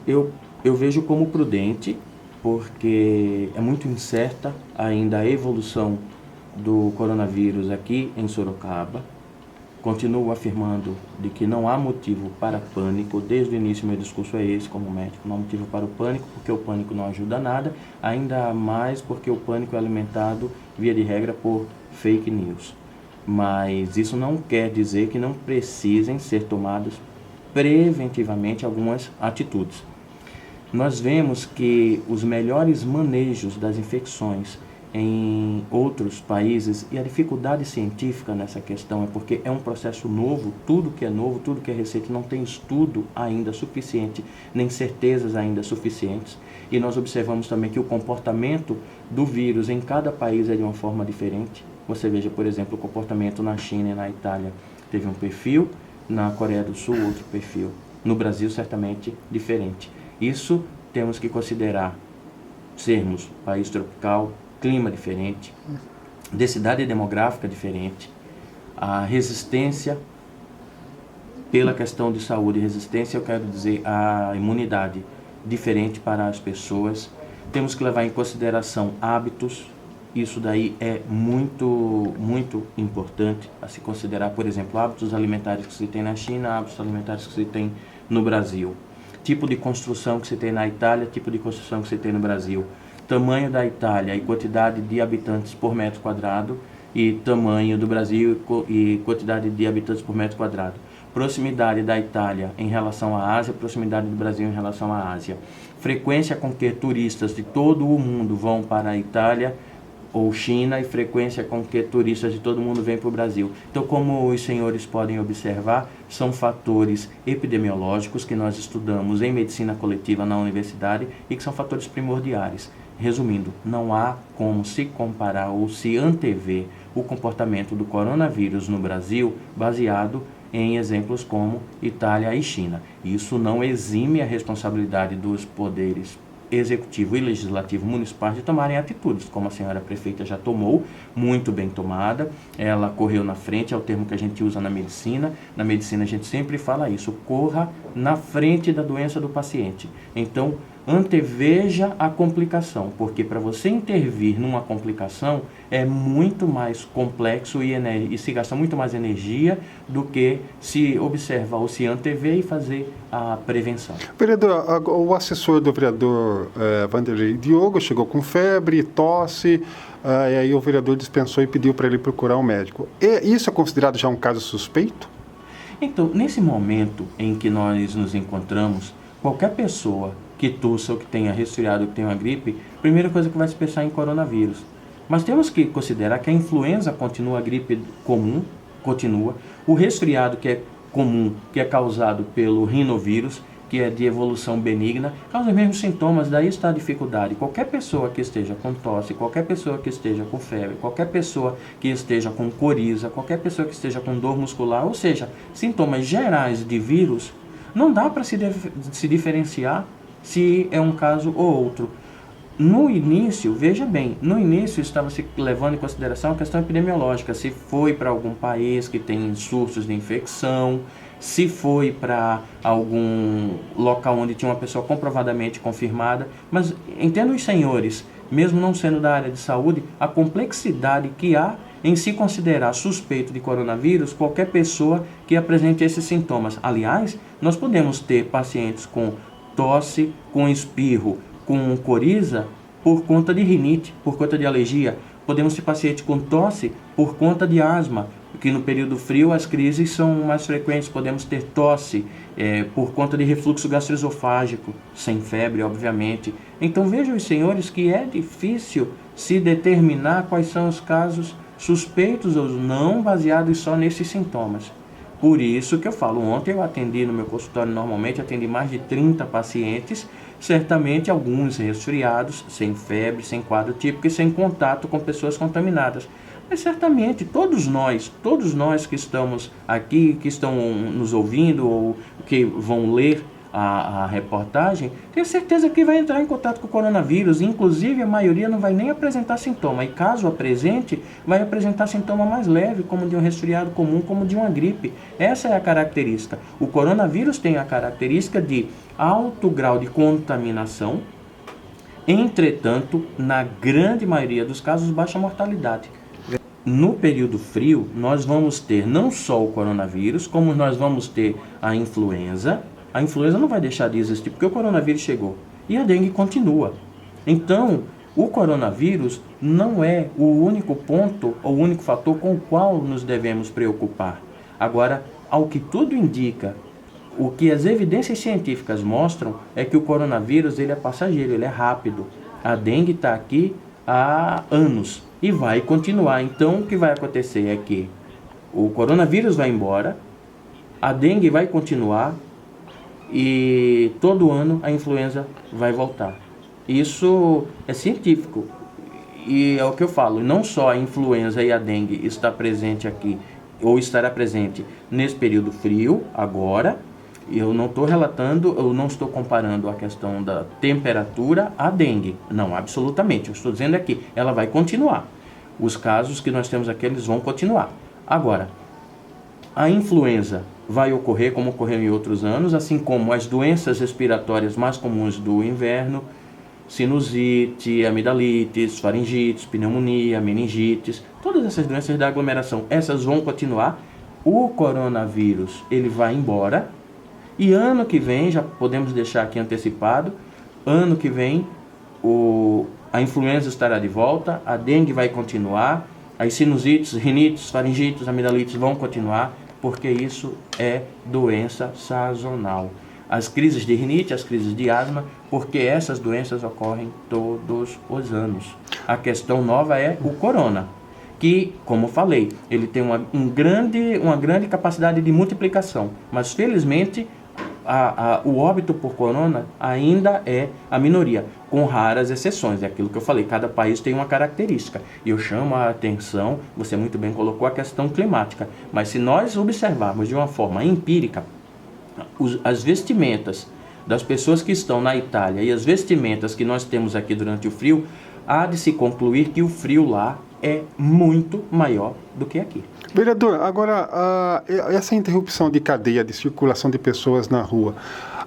Eu vejo como prudente, porque é muito incerta ainda a evolução do coronavírus aqui em Sorocaba. Continuo afirmando de que não há motivo para pânico. Desde o início meu discurso é esse, como médico, não há motivo para o pânico, porque o pânico não ajuda a nada, ainda mais porque o pânico é alimentado, via de regra, por fake news. Mas isso não quer dizer que não precisem ser tomadas preventivamente algumas atitudes. Nós vemos que os melhores manejos das infecções em outros países, e a dificuldade científica nessa questão é porque é um processo novo, tudo que é recente, não tem estudo ainda suficiente, nem certezas ainda suficientes, e nós observamos também que o comportamento do vírus em cada país é de uma forma diferente. Você veja, por exemplo, o comportamento na China e na Itália teve um perfil, na Coreia do Sul outro perfil, no Brasil certamente diferente. Isso temos que considerar sermos país tropical, clima diferente, densidade demográfica diferente, a resistência pela questão de saúde, resistência eu quero dizer a imunidade diferente para as pessoas. Temos que levar em consideração hábitos, isso daí é muito importante a se considerar, por exemplo, hábitos alimentares que se tem na China, hábitos alimentares que se tem no Brasil. Tipo de construção que se tem na Itália, tipo de construção que se tem no Brasil. Tamanho da Itália e quantidade de habitantes por metro quadrado, e tamanho do Brasil e quantidade de habitantes por metro quadrado. Proximidade da Itália em relação à Ásia, proximidade do Brasil em relação à Ásia. Frequência com que turistas de todo o mundo vão para a Itália ou China, e frequência com que turistas de todo mundo vêm para o Brasil. Então, como os senhores podem observar, são fatores epidemiológicos que nós estudamos em medicina coletiva na universidade e que são fatores primordiais. Resumindo, não há como se comparar ou se antever o comportamento do coronavírus no Brasil baseado em exemplos como Itália e China. Isso não exime a responsabilidade dos poderes executivo e legislativo municipais de tomarem atitudes, como a senhora prefeita já tomou, muito bem tomada. Ela correu na frente, é o termo que a gente usa na medicina. Na medicina a gente sempre fala isso, corra na frente da doença do paciente. Então, anteveja a complicação, porque para você intervir numa complicação é muito mais complexo e se gasta muito mais energia do que se observar ou se antever e fazer a prevenção. Vereador, o assessor do vereador Vanderlei Diogo chegou com febre, tosse, e aí o vereador dispensou e pediu para ele procurar um médico. Isso é considerado já um caso suspeito? Então, nesse momento em que nós nos encontramos, qualquer pessoa que tossa ou que tenha resfriado ou que tenha uma gripe, primeira coisa que vai se pensar em coronavírus. Mas temos que considerar que a influenza continua, a gripe comum continua, o resfriado que é comum, que é causado pelo rinovírus, que é de evolução benigna, causa os mesmos sintomas, daí está a dificuldade. Qualquer pessoa que esteja com tosse, qualquer pessoa que esteja com febre, qualquer pessoa que esteja com coriza, qualquer pessoa que esteja com dor muscular, ou seja, sintomas gerais de vírus, não dá para se diferenciar se é um caso ou outro. No início, veja bem, no início estava se levando em consideração a questão epidemiológica, se foi para algum país que tem surtos de infecção, se foi para algum local onde tinha uma pessoa comprovadamente confirmada, mas entendo os senhores, mesmo não sendo da área de saúde, a complexidade que há em se considerar suspeito de coronavírus qualquer pessoa que apresente esses sintomas. Aliás, nós podemos ter pacientes com tosse, com espirro, com coriza, por conta de rinite, por conta de alergia. Podemos ter paciente com tosse por conta de asma, porque no período frio as crises são mais frequentes. Podemos ter tosse por conta de refluxo gastroesofágico, sem febre, obviamente. Então vejam os senhores que é difícil se determinar quais são os casos suspeitos ou não, baseados só nesses sintomas. Por isso que eu falo, ontem eu atendi no meu consultório, normalmente atendi mais de 30 pacientes, certamente alguns resfriados, sem febre, sem quadro típico e sem contato com pessoas contaminadas. Mas certamente todos nós que estamos aqui, que estão nos ouvindo ou que vão ler a reportagem, tenho certeza que vai entrar em contato com o coronavírus. Inclusive, a maioria não vai nem apresentar sintoma. E caso apresente, vai apresentar sintoma mais leve, como de um resfriado comum, como de uma gripe. Essa é a característica. O coronavírus tem a característica de alto grau de contaminação, entretanto, na grande maioria dos casos, baixa mortalidade. No período frio, nós vamos ter não só o coronavírus, como nós vamos ter a influenza. A influenza não vai deixar de existir, porque o coronavírus chegou. E a dengue continua. Então, o coronavírus não é o único ponto, ou o único fator com o qual nos devemos preocupar. Agora, ao que tudo indica, o que as evidências científicas mostram é que o coronavírus ele é passageiro, ele é rápido. A dengue está aqui há anos e vai continuar. Então, o que vai acontecer é que o coronavírus vai embora, a dengue vai continuar e todo ano a influenza vai voltar. Isso é científico e é o que eu falo, não só a influenza e a dengue está presente aqui, ou estará presente nesse período frio, agora. Eu não estou relatando, eu não estou comparando a questão da temperatura à dengue. Não, absolutamente. Eu estou dizendo aqui, ela vai continuar. Os casos que nós temos aqui, eles vão continuar. Agora, a influenza vai ocorrer como ocorreu em outros anos, assim como as doenças respiratórias mais comuns do inverno, sinusite, amidalites, faringites, pneumonia, meningites, todas essas doenças da aglomeração, essas vão continuar. O coronavírus, ele vai embora. E ano que vem, já podemos deixar aqui antecipado, ano que vem a influenza estará de volta, a dengue vai continuar, as sinusites, rinites, faringites, amidalites vão continuar, porque isso é doença sazonal. As crises de rinite, as crises de asma, porque essas doenças ocorrem todos os anos. A questão nova é o corona, que, como falei, ele tem uma grande capacidade de multiplicação, mas felizmente o óbito por corona ainda é a minoria, com raras exceções. É aquilo que eu falei, cada país tem uma característica. E eu chamo a atenção, você muito bem colocou, a questão climática. Mas se nós observarmos de uma forma empírica, as vestimentas das pessoas que estão na Itália e as vestimentas que nós temos aqui durante o frio, há de se concluir que o frio lá é muito maior do que aqui. Vereador, agora, essa interrupção de cadeia de circulação de pessoas na rua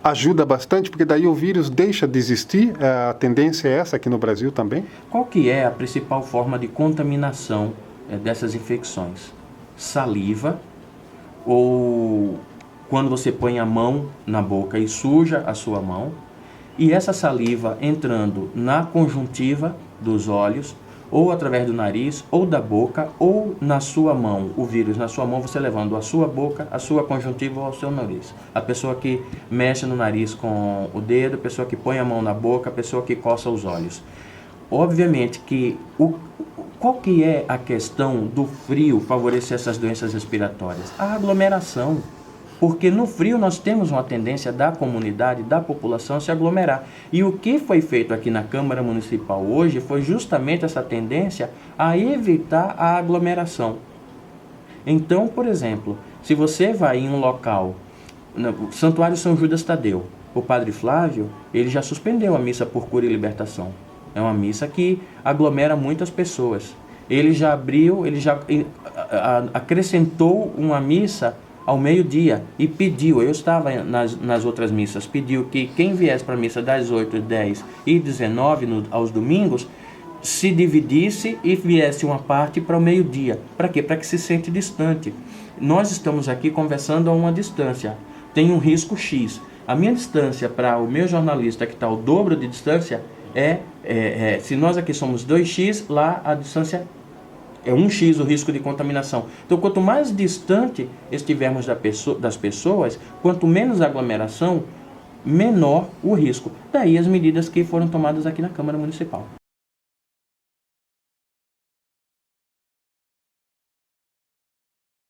ajuda bastante, porque daí o vírus deixa de existir? A tendência é essa aqui no Brasil também? Qual que é a principal forma de contaminação dessas infecções? Saliva, ou quando você põe a mão na boca e suja a sua mão, e essa saliva entrando na conjuntiva dos olhos, ou através do nariz, ou da boca, ou na sua mão, o vírus na sua mão, você levando a sua boca, a sua conjuntiva ou ao seu nariz. A pessoa que mexe no nariz com o dedo, a pessoa que põe a mão na boca, a pessoa que coça os olhos. Obviamente que qual que é a questão do frio favorecer essas doenças respiratórias? A aglomeração. Porque no frio nós temos uma tendência da comunidade, da população a se aglomerar. E o que foi feito aqui na Câmara Municipal hoje foi justamente essa tendência a evitar a aglomeração. Então, por exemplo, se você vai em um local, no Santuário São Judas Tadeu, o Padre Flávio, ele já suspendeu a missa por cura e libertação. É uma missa que aglomera muitas pessoas. Ele já abriu, ele já acrescentou uma missa ao meio-dia e pediu, eu estava nas outras missas, pediu que quem viesse para a missa das 8, 10 e 19 aos domingos, se dividisse e viesse uma parte para o meio-dia. Para quê? Para que se sente distante. Nós estamos aqui conversando a uma distância, tem um risco X. A minha distância para o meu jornalista, que está o dobro de distância, se nós aqui somos 2x, lá a distância é 1x o risco de contaminação. Então, quanto mais distante estivermos das pessoas, quanto menos aglomeração, menor o risco. Daí as medidas que foram tomadas aqui na Câmara Municipal.